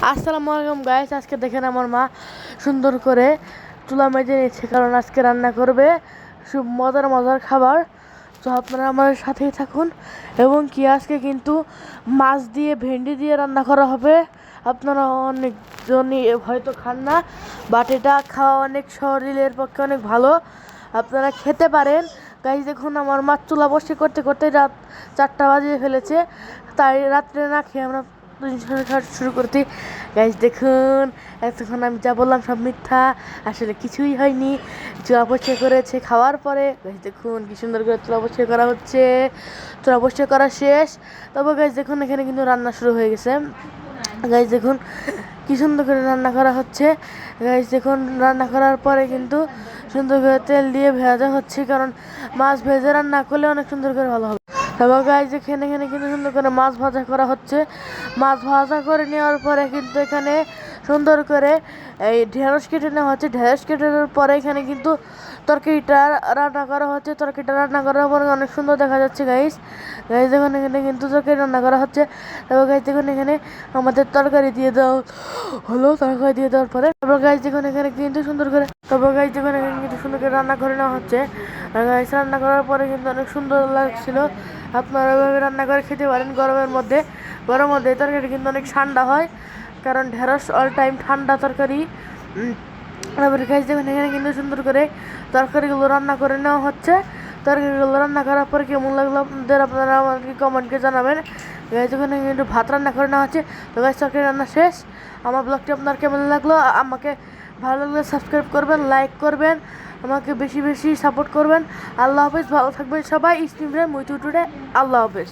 আসসালামু আলাইকুম গাইস, আজকে দেখেন আমার মা সুন্দর করে চুলা মেজে নিচ্ছে, কারণ আজকে রান্না করবে খুব মজার মজার খাবার। তো আপনারা আমাদের সাথেই থাকুন। এবং কি আজকে কিন্তু মাছ দিয়ে ভেন্ডি দিয়ে রান্না করা হবে। আপনারা অনেকজনই হয়তো খান না, বাট এটা খাওয়া অনেক শরীরের পক্ষে অনেক ভালো, আপনারা খেতে পারেন। গাইস দেখুন, আমার মা চুলা বসে করতে করতে রাত 4টা বাজিয়ে ফেলেছে, তাই রাত্রে না খেয়ে আমরা শুরু করতে। গাইস দেখুন, এতক্ষণ আমি যা বললাম সব মিথ্যা, আসলে কিছুই হয়নি। চুলা পরিষ্কার করেছে খাওয়ার পরে। গাইস দেখুন কি সুন্দর করে চুলা পরিষ্কার করা হচ্ছে, চুলা পরিষ্কার করা শেষ। তবে গাইস দেখুন, এখানে কিন্তু রান্না শুরু হয়ে গেছে। গাইস দেখুন কি সুন্দর করে রান্না করা হচ্ছে। গাইস দেখুন, রান্না করার পরে কিন্তু সুন্দর করে তেল দিয়ে ভেজা হচ্ছে, কারণ মাছ ভেজে রান্না করলে অনেক সুন্দর করে ভালো হবে। এবং গাইস এখানে কিন্তু সুন্দর করে মাছ ভাজা করা হচ্ছে। মাছ ভাজা করে নেওয়ার পরে কিন্তু এখানে সুন্দর করে এই ঢেঁড়স কেটে নেওয়া হচ্ছে। ঢেঁড়স কেটে নেওয়ার পরে এখানে কিন্তু তরকারিটা রান্না করা হচ্ছে। তরকারিটা রান্না করার পরে অনেক সুন্দর দেখা যাচ্ছে। গাইস দেখুন, এখানে কিন্তু তরকারি রান্না করা হচ্ছে। এবং গাইস দেখুন, এখানে আমাদের তরকারি দিয়ে দেওয়া হলো। তরকারি দিয়ে দেওয়ার পরে তারপর গাইস দেখুন, এখানে কিন্তু সুন্দর করে রান্না করে নেওয়া হচ্ছে। গাইস রান্না করার পরে কিন্তু অনেক সুন্দর লাগছিল। আপনারা এভাবে রান্না করে খেতে পারেন গরমের মধ্যে। তরকারি কিন্তু অনেক ঠান্ডা হয়, কারণ ঢেঁড়স অল টাইম ঠান্ডা তরকারি। তারপরে গাইস দেখুন, এখানে কিন্তু সুন্দর করে তরকারিগুলো রান্না করে নেওয়া হচ্ছে। তরকারিগুলো রান্না করার পরে কেমন লাগলো আপনাদের, আপনারা আমাকে কমেন্টে জানাবেন। গাইস এখানে কিন্তু ভাত রান্না করে নেওয়া হচ্ছে। তো গাইস তরকারি রান্না শেষ। আমার ব্লগটি আপনার কেমন লাগলো? আমাকে ভালো লাগলে সাবস্ক্রাইব করবেন, লাইক করবেন, আমাকে বেশি বেশি সাপোর্ট করবেন। আল্লাহ হাফেজ, ভালো থাকবেন সবাই। স্টিম মুই টুটুরে, আল্লাহ হাফেজ।